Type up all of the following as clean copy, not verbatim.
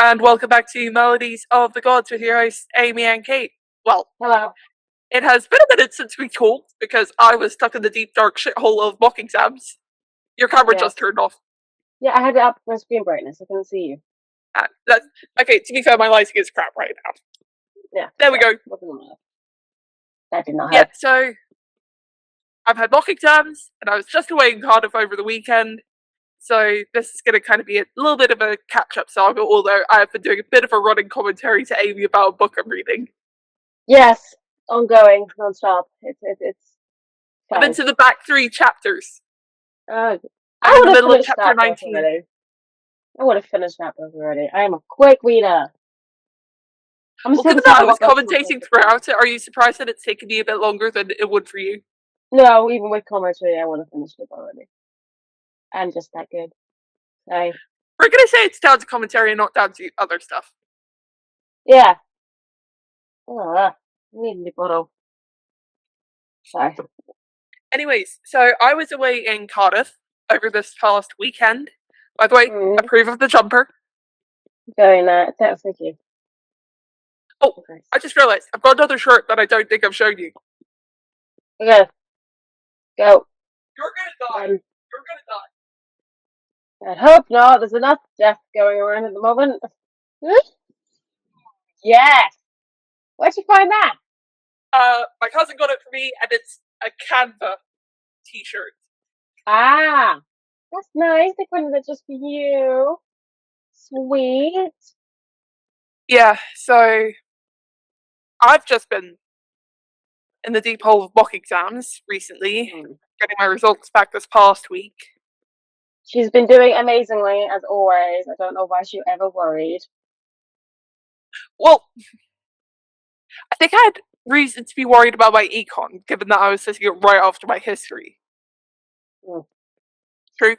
and welcome back to Melodies of the Gods with your hosts, Amy and Kate. Well, Hello. it has been a minute since we talked because I was stuck in the deep dark shithole of mock exams. Your camera just turned off. Yeah, I had it up for screen brightness. I couldn't see you. Okay, to be fair, my lighting is crap right now. Yeah. There we go. That did not help. Yeah, so I've had mock exams, and I was just away in Cardiff over the weekend. So this is going to kind of be a little bit of a catch-up saga, although I have been doing a bit of a running commentary to Amy about a book I'm reading. Yes, ongoing, non-stop. It's I'm into the back 3 chapters. I'm in the middle of chapter 19. I would have finished that book already. I am a quick reader. Given that I was commentating throughout it, are you surprised that it's taken me a bit longer than it would for you? No, even with commentary, I would have finished it already. I'm just that good. We're going to say it's down to commentary and not down to other stuff. Yeah. I need a new bottle. Sorry. Anyways, so I was away in Cardiff over this past weekend. By the way, approve of the jumper. Very nice. Thank you. Oh, okay. I just realised I've got another shirt that I don't think I've shown you. Okay. Go. You're gonna die. You're gonna die. I hope not. There's enough death going around at the moment. Yes! Where'd you find that? My cousin got it for me, and it's a Canva t-shirt. Ah! That's nice. They printed it just for you. Sweet. Yeah, so I've just been in the deep hole of mock exams recently, getting my results back this past week. She's been doing amazingly, as always. I don't know why she ever worried. Well, I think I had reason to be worried about my econ, given that I was sitting it right after my history. True.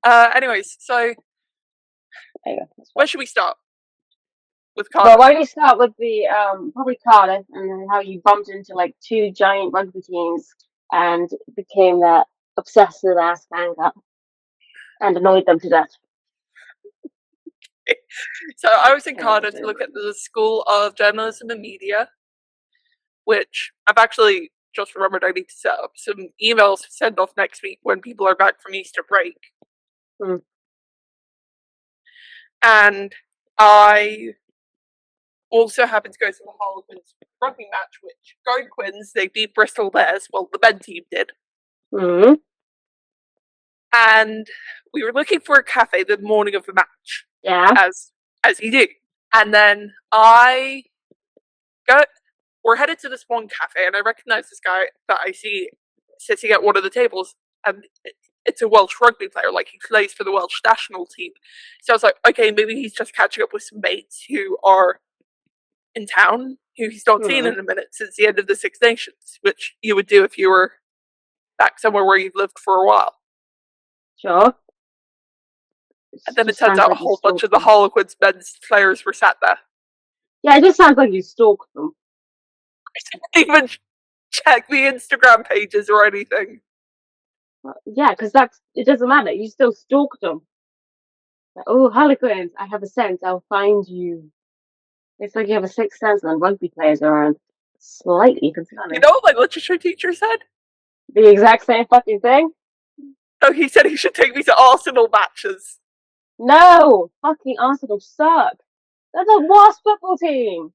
Anyways, so where should we start? With Cardiff? Well, why don't you start with the probably Cardiff and how you bumped into like 2 giant rugby teams and became that obsessive ass fan club and annoyed them to death. So I was in Cardiff to look at the School of Journalism and Media, which I've actually just remembered I need to set up some emails to send off next week when people are back from Easter break. And I also happened to go to the Harlequins rugby match, which Go Quins, they beat Bristol Bears. Well, the men team did. And we were looking for a cafe the morning of the match. Yeah. As you do. And then we're headed to this one cafe, and I recognize this guy that I see sitting at one of the tables, and it's a Welsh rugby player, like he plays for the Welsh national team. So I was like, okay, maybe he's just catching up with some mates who are in town, who he's not seen in a minute since the end of the Six Nations, which you would do if you were back somewhere where you've lived for a while. Sure. And then it turns out a whole bunch of the Harlequins men's players were sat there. Yeah, it just sounds like you stalked them. I didn't even check the Instagram pages or anything. Yeah, because it doesn't matter. You still stalked them. Like, oh, Harlequins, I have a sense. I'll find you. It's like you have a sixth sense when rugby players are slightly concerning. You know what my literature teacher said? The exact same fucking thing? No, he said he should take me to Arsenal matches. No! Fucking Arsenal suck. That's a worse football team.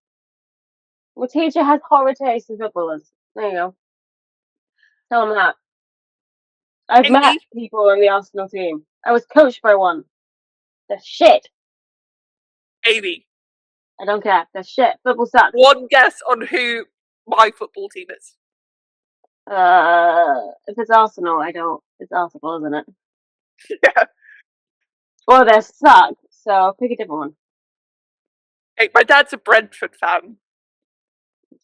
My teacher has horror taste in footballers. There you go. Tell him that. I've met people on the Arsenal team. I was coached by one. They're shit. Amy. I don't care. They're shit. Football sucks. One guess on who my football team is. If it's Arsenal, I don't. It's Arsenal, isn't it? Yeah. Well, they suck, so pick a different one. Hey, my dad's a Brentford fan.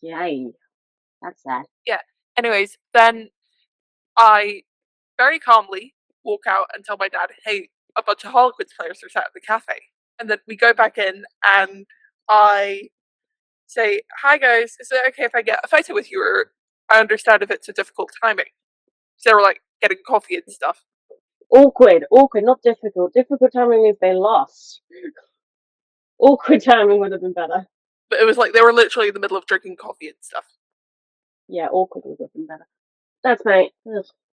Yay. That's sad. Yeah. Anyways, then I very calmly walk out and tell my dad, hey, a bunch of Harlequins players are sat at the cafe. And then we go back in and I say, hi guys, is it okay if I get a photo with you? Or I understand if it's a difficult timing. So they were like getting coffee and stuff. Awkward, not difficult. Difficult timing means they lost. Awkward timing would have been better. But it was like they were literally in the middle of drinking coffee and stuff. Yeah, awkward would have been better. That's my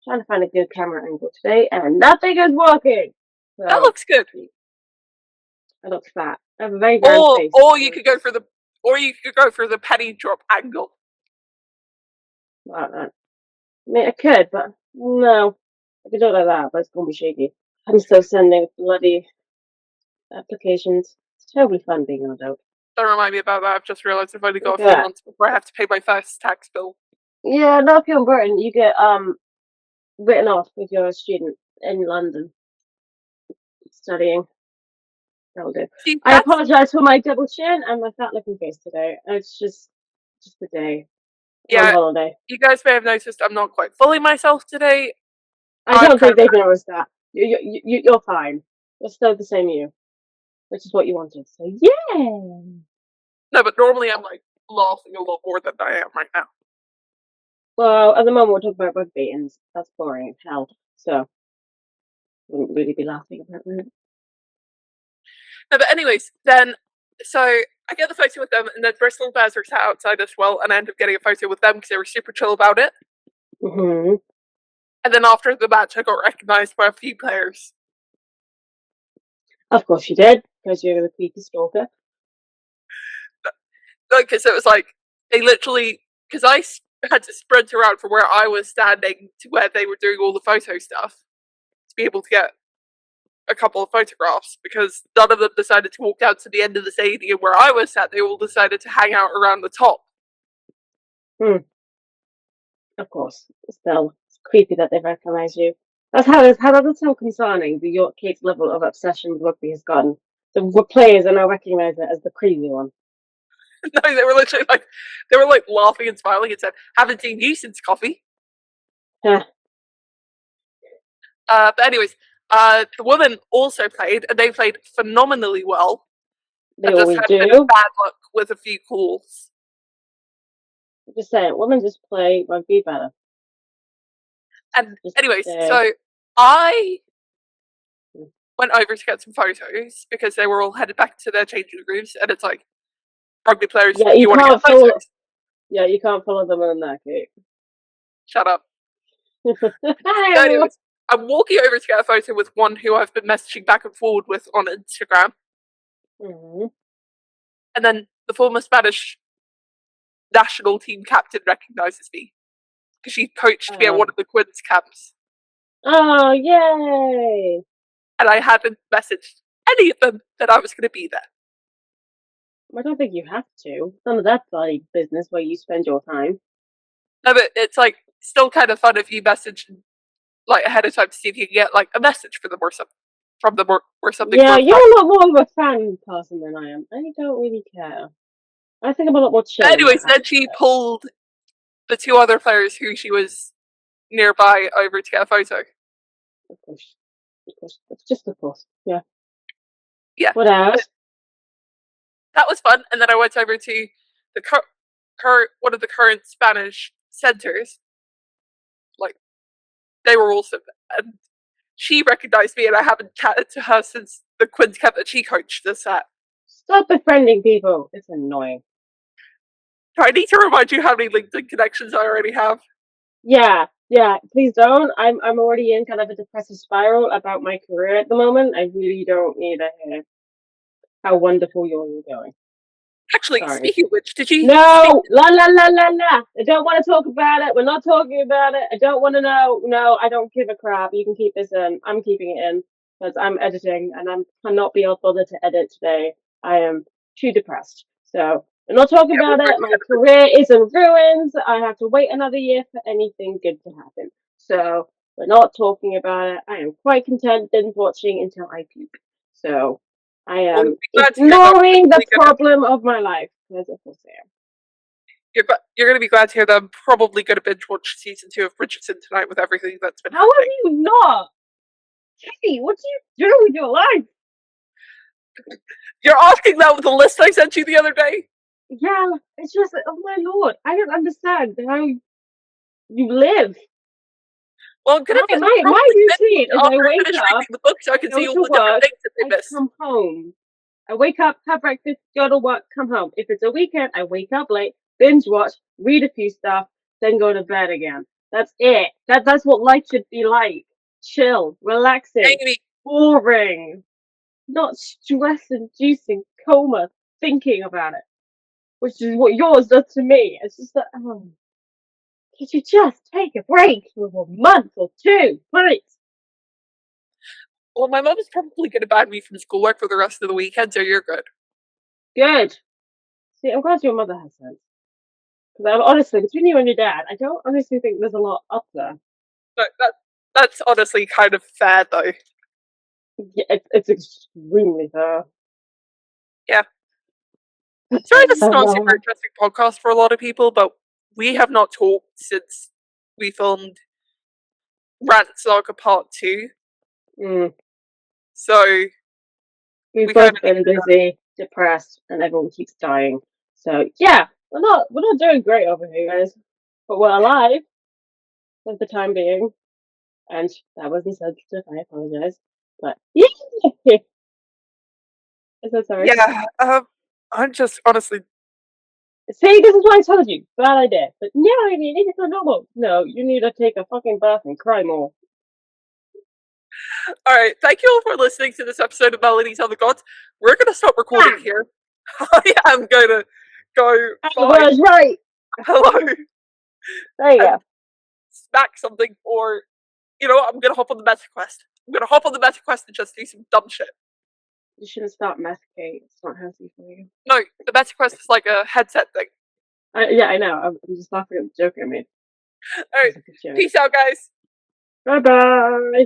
trying to find a good camera angle today, and nothing is working. So, That looks good. I look fat. I have a very round face. Or you could go for the penny drop angle. Like that. I mean, I could, but no. I could do it like that, but it's gonna be shaky. I'm still sending bloody applications. It's terribly fun being an adult. Don't remind me about that. I've just realised I've only got a Yeah. few months before I have to pay my first tax bill. Yeah, no, if you're in Britain, you get written off if you're a student in London studying. That'll do. See, I apologise for my double chin and my fat looking face today. It's just the day. Yeah. On holiday. You guys may have noticed I'm not quite fully myself today. I don't think they've noticed that. You're fine. You're still the same you, which is what you wanted. So yeah. No, but normally I'm like laughing a lot more than I am right now. Well, at the moment we're talking about rugby, and that's boring as hell. So I wouldn't really be laughing about that. No, but anyways, then so I get the photo with them, and then Bristol Bears are sat outside as well, and I end up getting a photo with them because they were super chill about it. Mm-hmm. And then after the match, I got recognised by a few players. Of course you did, because you're the creepy stalker. Because it was like, they literally, because I had to sprint around from where I was standing to where they were doing all the photo stuff to be able to get a couple of photographs, because none of them decided to walk down to the end of the stadium where I was sat. They all decided to hang out around the top. Of course. Still, it's creepy that they recognise you. That's so concerning. The York Kate's level of obsession with rugby has gone. The players are now recognising it as the crazy one. No, they were literally like laughing and smiling and said, "Haven't seen you since coffee." Yeah. But anyways, the women also played, and they played phenomenally well. They just always had do. a bit of bad luck with a few calls. I'm just saying, women just play rugby better. And anyways, so I went over to get some photos because they were all headed back to their changing rooms, and it's like, rugby players, yeah, you want to get photos? Yeah, you can't follow them in that, Kate. Shut up. So anyways, I'm walking over to get a photo with one who I've been messaging back and forward with on Instagram. Mm-hmm. And then the former Spanish national team captain recognises me because she coached me at one of the Quins camps. Oh, yay! And I hadn't messaged any of them that I was going to be there. I don't think you have to. None of that bloody business where you spend your time. No, but it's like still kind of fun if you message like ahead of time to see if you can get like a message for them or something from them or something. Yeah, you're a lot more of a fan person than I am. I don't really care. I think I'm a lot more chill. Anyways, then she pulled the two other players who she was nearby over to get a photo. Of course. It's just of course. Yeah. Yeah. What else? That was fun. And then I went over to the one of the current Spanish centres. Like, they were also, and she recognised me, and I haven't chatted to her since the Quins camp that she coached us at. Stop befriending people. It's annoying. Do I need to remind you how many LinkedIn connections I already have? Yeah, please don't. I'm already in kind of a depressive spiral about my career at the moment. I really don't need to hear how wonderful yours is going. Actually, speaking of which, did you... No! La. I don't want to talk about it. We're not talking about it. I don't want to know. No, I don't give a crap. You can keep this in. I'm keeping it in because I'm editing and I cannot be bothered to edit today. I am too depressed. So we're not talking about it. My career is in ruins. I have to wait another year for anything good to happen. So we're not talking about it. I am quite content binge watching until I puke. So I am ignoring the problem of my life, because of course I am. You're going to be glad to hear that I'm probably going to binge watch season 2 of Bridgerton tonight with everything that's been happening. How have you not? Katie, what do you do with your life? You're asking that with the list I sent you the other day? Yeah, it's just, oh my lord, I don't understand how you live. Well, I'm gonna My routine is I wake finish up, reading the book so I can go see all to the different work, things that they I missed. come home. I wake up, have breakfast, go to work, come home. If it's a weekend, I wake up late, binge watch, read a few stuff, then go to bed again. That's it. That's what life should be like. Chill, relaxing, Amy, boring, not stress-inducing coma thinking about it, which is what yours does to me. It's just that, oh, could you just take a break for a month or two, please? well, my mum is probably going to ban me from schoolwork for the rest of the weekend, so you're good. Good. See, I'm glad your mother has sense. Because honestly, between you and your dad, I don't honestly think there's a lot up there. But that's honestly kind of fair, though. Yeah, it's extremely fair. Yeah. Sorry, this is not a super interesting podcast for a lot of people, but we have not talked since we filmed Rant Saga Part 2. So we've both been busy, depressed, and everyone keeps dying. So yeah, we're not doing great over here, guys. But we're alive for the time being. And that was insensitive, I apologize. But yeah. I'm so sorry. Yeah, I'm just honestly. See, this is what I told you. Bad idea. But no, I mean, it's not normal. No, you need to take a fucking bath and cry more. Alright, thank you all for listening to this episode of Melodies of the Gods. We're gonna stop recording here. I am gonna go find right. Hello. There you go. Smack something, or you know what, I'm gonna hop on the meta quest. I'm gonna hop on the meta quest and just do some dumb shit. You shouldn't start masticate. It's not healthy for you. No, the meta quest is like a headset thing. Yeah, I know. I'm just laughing at the joke I made. Alright, peace out, guys. Bye bye.